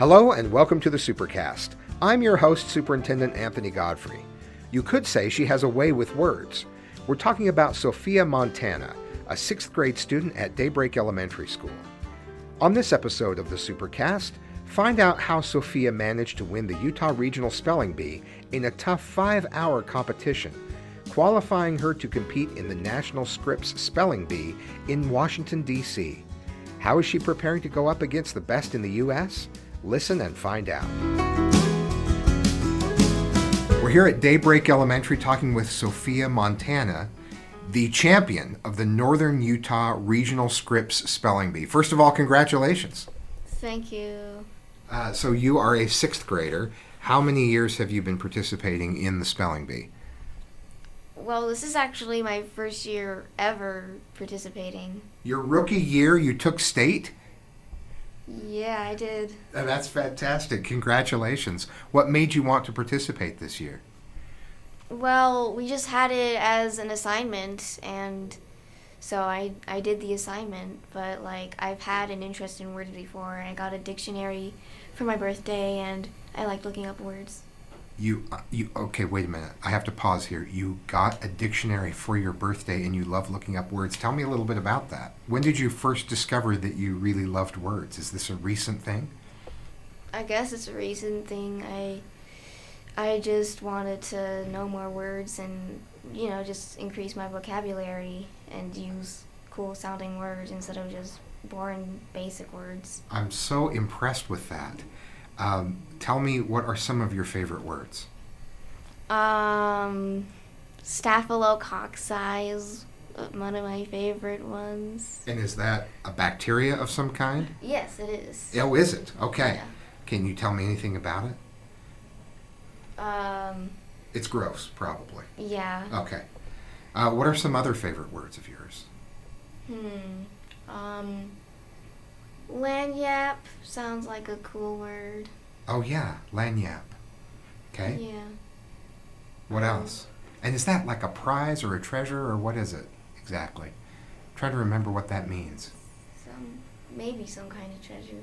Hello and welcome to the Supercast. I'm your host, Superintendent Anthony Godfrey. You could say she has a way with words. We're talking about Sophia Montana, a 6th grade student at Daybreak Elementary School. On this episode of the Supercast, find out how Sophia managed to win the Utah Regional Spelling Bee in a tough 5-hour competition, qualifying her to compete in the National Scripps Spelling Bee in Washington, D.C. How is she preparing to go up against the best in the U.S.? Listen and find out. We're here at Daybreak Elementary talking with Sophia Montana, the champion of the Northern Utah Regional Scripps Spelling Bee. First of all, congratulations. Thank you. So you are a 6th grader. How many years have you been participating in the spelling bee? Well, this is actually my first year ever participating. Your rookie year, you took state? Yeah, I did. And that's fantastic. Congratulations. What made you want to participate this year? Well, we just had it as an assignment, and so I did the assignment. But, I've had an interest in words before. I got a dictionary for my birthday, and I like looking up words. Okay, wait a minute. I have to pause here. You got a dictionary for your birthday and you love looking up words. Tell me a little bit about that. When did you first discover that you really loved words? Is this a recent thing? I guess it's a recent thing. I just wanted to know more words and, just increase my vocabulary and use cool sounding words instead of just boring basic words. I'm so impressed with that. Tell me, what are some of your favorite words? Staphylococci is one of my favorite ones. And is that a bacteria of some kind? Yes, it is. Oh, is it? Okay. Yeah. Can you tell me anything about it? It's gross, probably. Yeah. Okay. What are some other favorite words of yours? Lanyap sounds like a cool word. Oh, yeah, lanyap. Okay. Yeah. What else? And is that like a prize or a treasure, or what is it exactly? Try to remember what that means. Maybe some kind of treasure.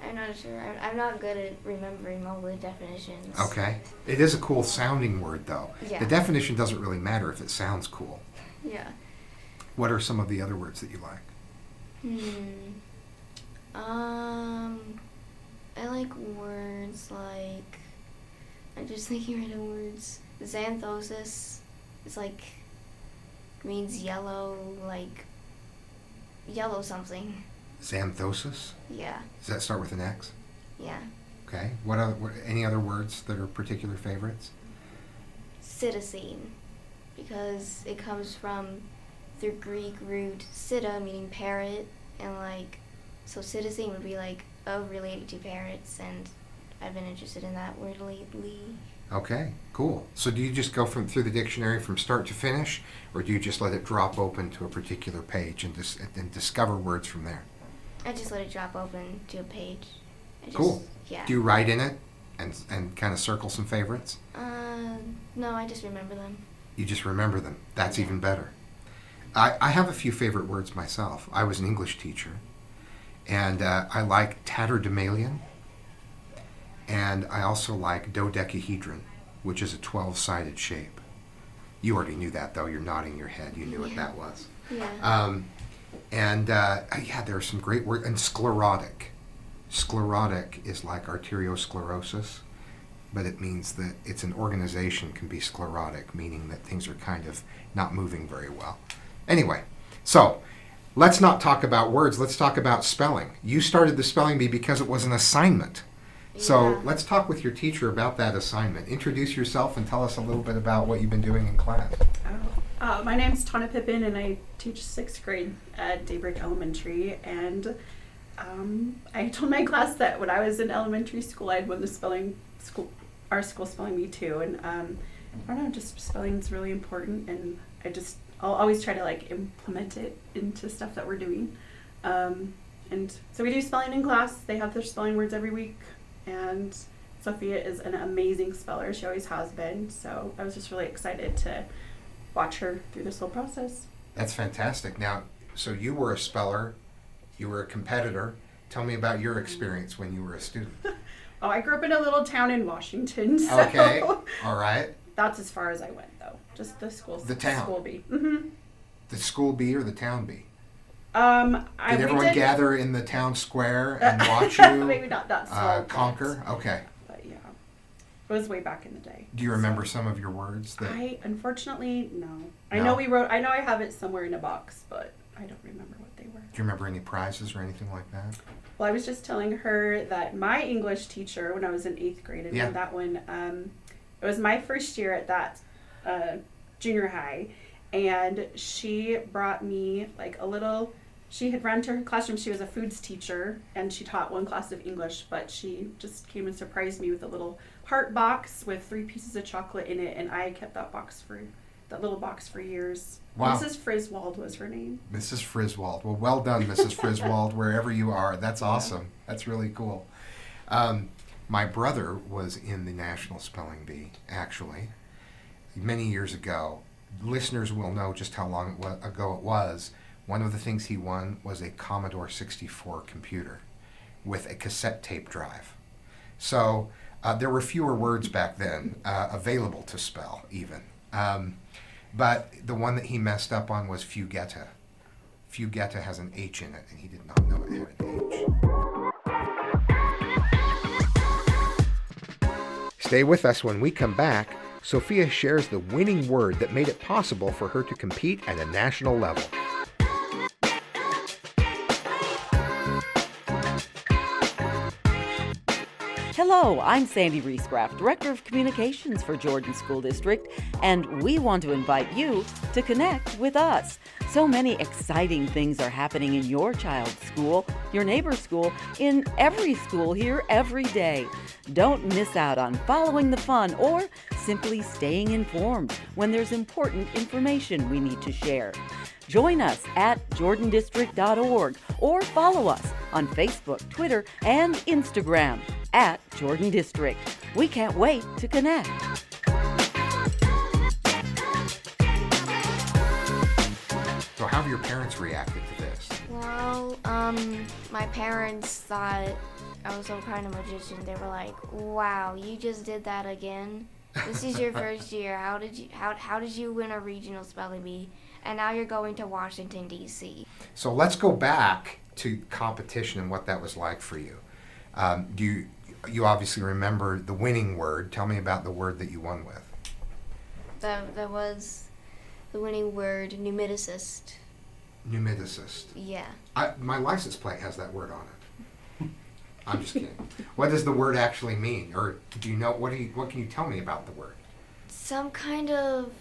I'm not sure. I'm not good at remembering all the definitions. Okay. It is a cool sounding word, though. Yeah. The definition doesn't really matter if it sounds cool. Yeah. What are some of the other words that you like? I like words like, I'm just thinking right of words. Xanthosis is means yellow, yellow something. Xanthosis? Yeah. Does that start with an X? Yeah. Okay. Any other words that are particular favorites? Psittacine, because it comes from the Greek root sitta, meaning parrot, and so psittacine would be related to parrots, and I've been interested in that word lately. Okay, cool. So do you just go through the dictionary from start to finish, or do you just let it drop open to a particular page and discover words from there? I just let it drop open to a page. Cool. Yeah. Do you write in it and kind of circle some favorites? No, I just remember them. You just remember them. That's even better. I have a few favorite words myself. I was an English teacher, and I like tatterdemalion, and I also like dodecahedron, which is a 12-sided shape. You already knew that, though. You're nodding your head. You knew what that was. Yeah. There are some great words. And sclerotic. Sclerotic is like arteriosclerosis, but it means that it's an organization can be sclerotic, meaning that things are kind of not moving very well. Anyway, so let's not talk about words. Let's talk about spelling. You started the spelling bee because it was an assignment. So let's talk with your teacher about that assignment. Introduce yourself and tell us a little bit about what you've been doing in class. My name's Tana Pippin, and I teach 6th grade at Daybreak Elementary. And I told my class that when I was in elementary school, I'd won our school spelling bee too. And I don't know, just spelling is really important, and I'll always try to implement it into stuff that we're doing. And so we do spelling in class. They have their spelling words every week. And Sophia is an amazing speller. She always has been. So I was just really excited to watch her through this whole process. That's fantastic. Now, so you were a speller, you were a competitor. Tell me about your experience when you were a student. Oh, I grew up in a little town in Washington, so Okay, all right. that's as far as I went, though. Just the school. The town. School bee. Mm-hmm. The school bee or the town bee? Did Did everyone gather in the town square and watch you maybe not that small, conquer? Okay. But yeah, it was way back in the day. Do you remember some of your words? I unfortunately no. I No? know we wrote. I know I have it somewhere in a box, but I don't remember what they were. Do you remember any prizes or anything like that? Well, I was just telling her that my English teacher, when I was in 8th grade, and Yeah. that one, it was my first year at that junior high, and she brought me like a little. She had run to her classroom. She was a foods teacher, and she taught one class of English, but she just came and surprised me with a little heart box with 3 pieces of chocolate in it, and I kept that little box for years. Wow. Mrs. Friswold was her name. Mrs. Friswold. Well done, Mrs. Friswold, wherever you are. That's awesome. That's really cool. My brother was in the National Spelling Bee, actually, many years ago. Listeners will know just how long ago it was. One of the things he won was a Commodore 64 computer with a cassette tape drive. So there were fewer words back then available to spell, even. But the one that he messed up on was Fugetta. Fugetta has an H in it, and he did not know it had an H. Stay with us. When we come back, Sophia shares the winning word that made it possible for her to compete at a national level. Hello, I'm Sandy Reescraft, Director of Communications for Jordan School District, and we want to invite you to connect with us. So many exciting things are happening in your child's school, your neighbor's school, in every school here every day. Don't miss out on following the fun or simply staying informed when there's important information we need to share. Join us at jordandistrict.org or follow us on Facebook, Twitter, and Instagram at Jordan District. We can't wait to connect. So how have your parents reacted to this? Well, my parents thought I was some kind of magician. They were like, "Wow, you just did that again. This is your first year. How did you win a regional spelling bee? And now you're going to Washington, D.C." So let's go back to competition and what that was like for you. You obviously remember the winning word. Tell me about the word that you won with. That was the winning word, numiticist. Numiticist. Yeah. My license plate has that word on it. I'm just kidding. What does the word actually mean? Or do you know, what can you tell me about the word? Some kind of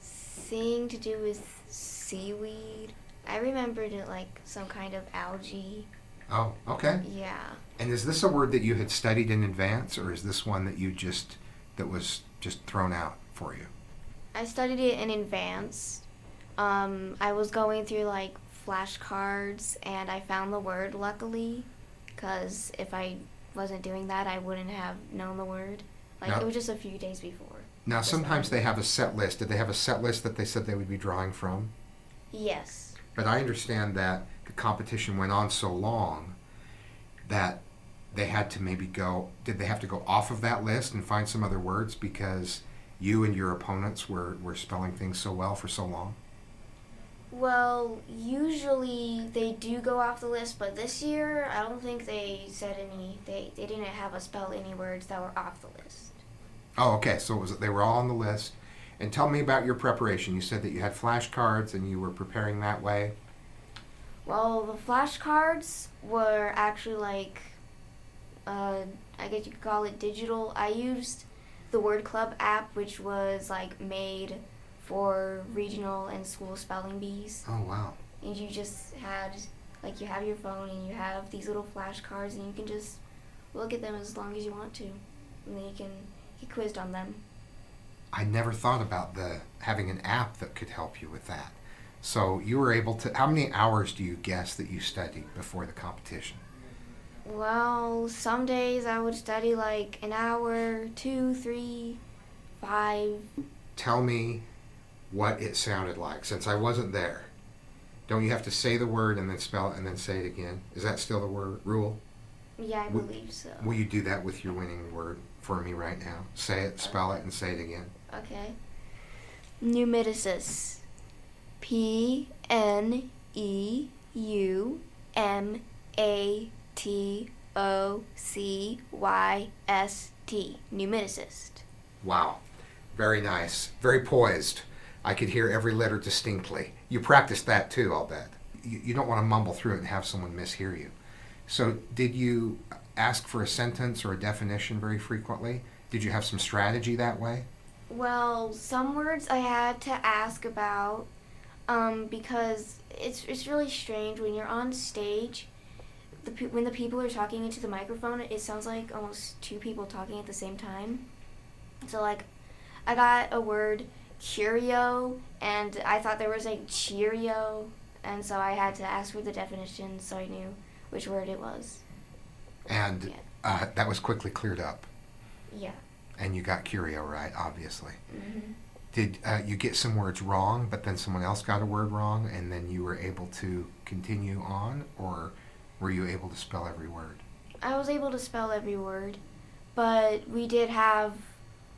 thing to do with seaweed. I remembered it like some kind of algae. Oh, okay. Yeah. And is this a word that you had studied in advance, or is this one that was just thrown out for you? I studied it in advance. I was going through like flashcards and I found the word, luckily, because if I wasn't doing that, I wouldn't have known the word. Like, Now- it was just a few days before. Now, sometimes they have a set list. Did they have a set list that they said they would be drawing from? Yes. But I understand that the competition went on so long that they had to did they have to go off of that list and find some other words because you and your opponents were spelling things so well for so long? Well, usually they do go off the list, but this year I don't think they said they didn't have us spell any words that were off the list. Oh, okay. So they were all on the list. And tell me about your preparation. You said that you had flashcards and you were preparing that way. Well, the flashcards were actually like, I guess you could call it digital. I used the Word Club app, which was like made for regional and school spelling bees. Oh, wow. And you just had, like, you have your phone and you have these little flashcards and you can just look at them as long as you want to. And then you can get quizzed on them. I never thought about having an app that could help you with that. So you were able to, how many hours do you guess that you studied before the competition? Well, some days I would study like an hour, 2, 3, 5. Tell me what it sounded like, since I wasn't there. Don't you have to say the word and then spell it and then say it again? Is that still the rule? Yeah, I believe so. Will you do that with your winning word for me right now? Say it, spell it, and say it again. Okay. Numiticist. P-N-E-U-M-A-T-O-C-Y-S-T. Numiticist. Wow. Very nice. Very poised. I could hear every letter distinctly. You practiced that too, I'll bet. You don't want to mumble through it and have someone mishear you. So did you ask for a sentence or a definition very frequently? Did you have some strategy that way? Well, some words I had to ask about because it's really strange when you're on stage. When the people are talking into the microphone, it sounds like almost two people talking at the same time. So, like, I got a word, curio, and I thought there was a Cheerio, and so I had to ask for the definition so I knew which word it was. And that was quickly cleared up. Yeah. And you got curio right, obviously. Mm-hmm. Did you get some words wrong, but then someone else got a word wrong, and then you were able to continue on, or were you able to spell every word? I was able to spell every word, but we did have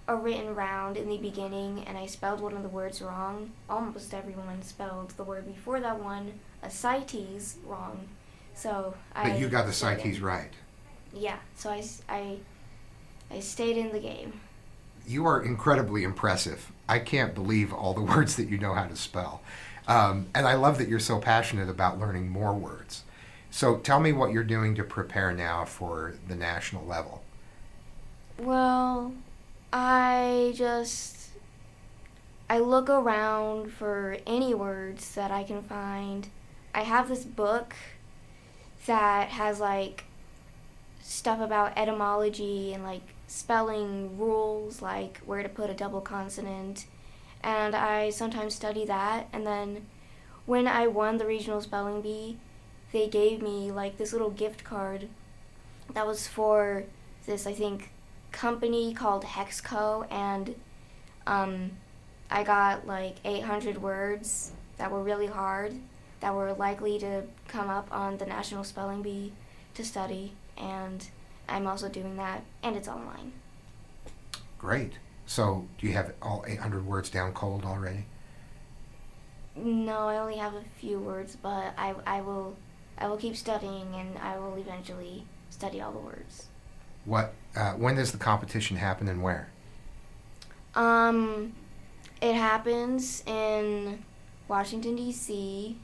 a written round in the beginning, and I spelled one of the words wrong. Almost everyone spelled the word before that one, ascites, wrong. So But you got the ascites right. Yeah, so I stayed in the game. You are incredibly impressive. I can't believe all the words that you know how to spell. And I love that you're so passionate about learning more words. So tell me what you're doing to prepare now for the national level. Well, I look around for any words that I can find. I have this book that has, like, stuff about etymology and, like, spelling rules, like where to put a double consonant, and I sometimes study that. And then when I won the regional spelling bee, they gave me, like, this little gift card that was for this, I think, company called Hexco, and I got like 800 words that were really hard, that were likely to come up on the National Spelling Bee to study, and I'm also doing that, and it's online. Great. So do you have all 800 words down cold already? No, I only have a few words, but I will keep studying, and I will eventually study all the words. When does the competition happen and where? It happens in Washington, D.C.,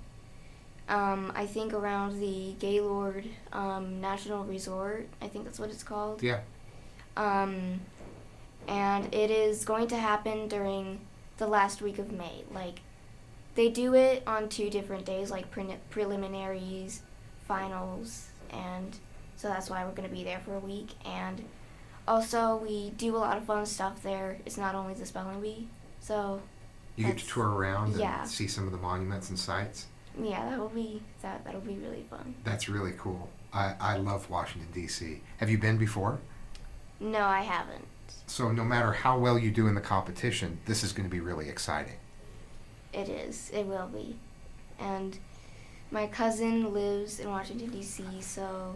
I think around the Gaylord National Resort. I think that's what it's called. Yeah. And it is going to happen during the last week of May. Like, they do it on 2 different days, like preliminaries, finals, and so that's why we're going to be there for a week. And also, we do a lot of fun stuff there. It's not only the spelling bee, so you get to tour around yeah. and see some of the monuments and sites. Yeah, that'll be really fun. That's really cool. I love Washington, D.C. Have you been before? No, I haven't. So no matter how well you do in the competition, this is going to be really exciting. It is. It will be. And my cousin lives in Washington, D.C., so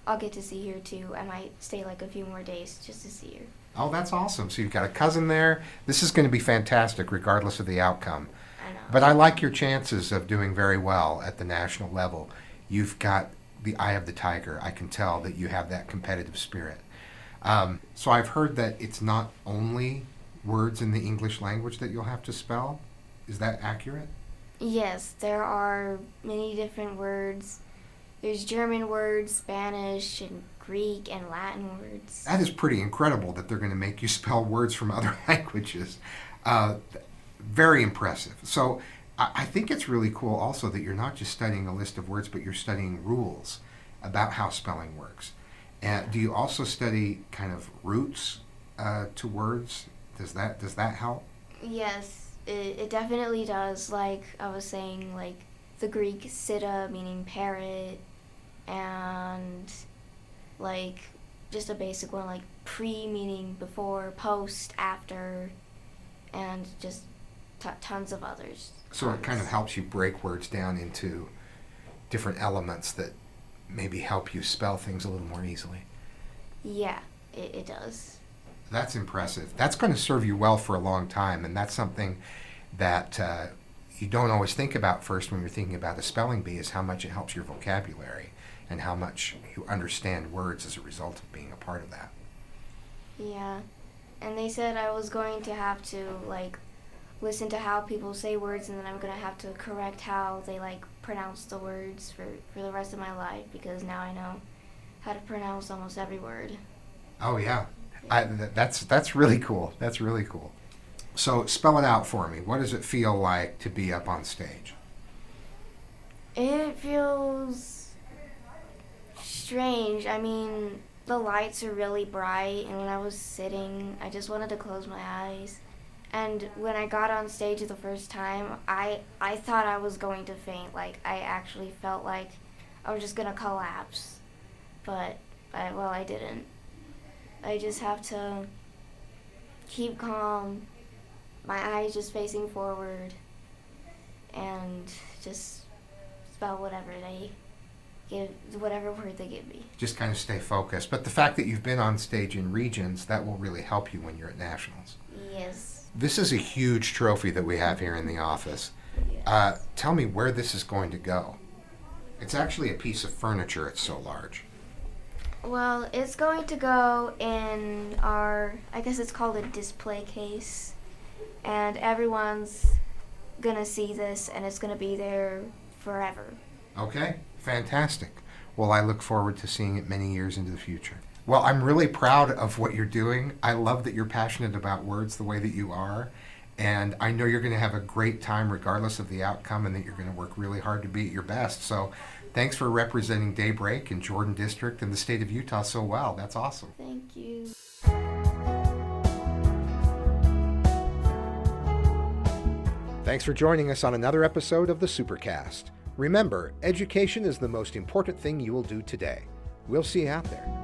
I'll get to see her too. I might stay like a few more days just to see her. Oh, that's awesome. So you've got a cousin there. This is going to be fantastic regardless of the outcome. I know. But I like your chances of doing very well at the national level. You've got the eye of the tiger. I can tell that you have that competitive spirit. So I've heard that it's not only words in the English language that you'll have to spell. Is that accurate? Yes, there are many different words. There's German words, Spanish, and Greek, and Latin words. That is pretty incredible that they're going to make you spell words from other languages. Very impressive. So I think it's really cool also that you're not just studying a list of words, but you're studying rules about how spelling works. And do you also study kind of roots to words? Does that help? Yes, it definitely does. Like I was saying, like the Greek "sita" meaning parrot, and like just a basic one like pre meaning before, post, after, and just tons of others. So it kind of helps you break words down into different elements that maybe help you spell things a little more easily. Yeah, it does. That's impressive. That's going to serve you well for a long time, and that's something that you don't always think about first when you're thinking about a spelling bee, is how much it helps your vocabulary and how much you understand words as a result of being a part of that. Yeah. And they said I was going to have to, like, listen to how people say words, and then I'm going to have to correct how they, like, pronounce the words for the rest of my life, because now I know how to pronounce almost every word. Oh, yeah. That's really cool. That's really cool. So spell it out for me. What does it feel like to be up on stage? It feels strange. I mean, the lights are really bright, and when I was sitting, I just wanted to close my eyes. And when I got on stage the first time, I thought I was going to faint. Like, I actually felt like I was just going to collapse. But, I didn't. I just have to keep calm, my eyes just facing forward, and just spell whatever word they give me. Just kind of stay focused. But the fact that you've been on stage in regions, that will really help you when you're at nationals. Yes. This is a huge trophy that we have here in the office. Yes. Tell me where this is going to go. It's actually a piece of furniture. It's so large. Well, it's going to go in our, I guess it's called a display case, and everyone's going to see this, and it's going to be there forever. Okay, fantastic. Well, I look forward to seeing it many years into the future. Well, I'm really proud of what you're doing. I love that you're passionate about words the way that you are, and I know you're going to have a great time regardless of the outcome, and that you're going to work really hard to be at your best. So thanks for representing Daybreak and Jordan District and the state of Utah so well. That's awesome. Thank you. Thanks for joining us on another episode of the Supercast. Remember, education is the most important thing you will do today. We'll see you out there.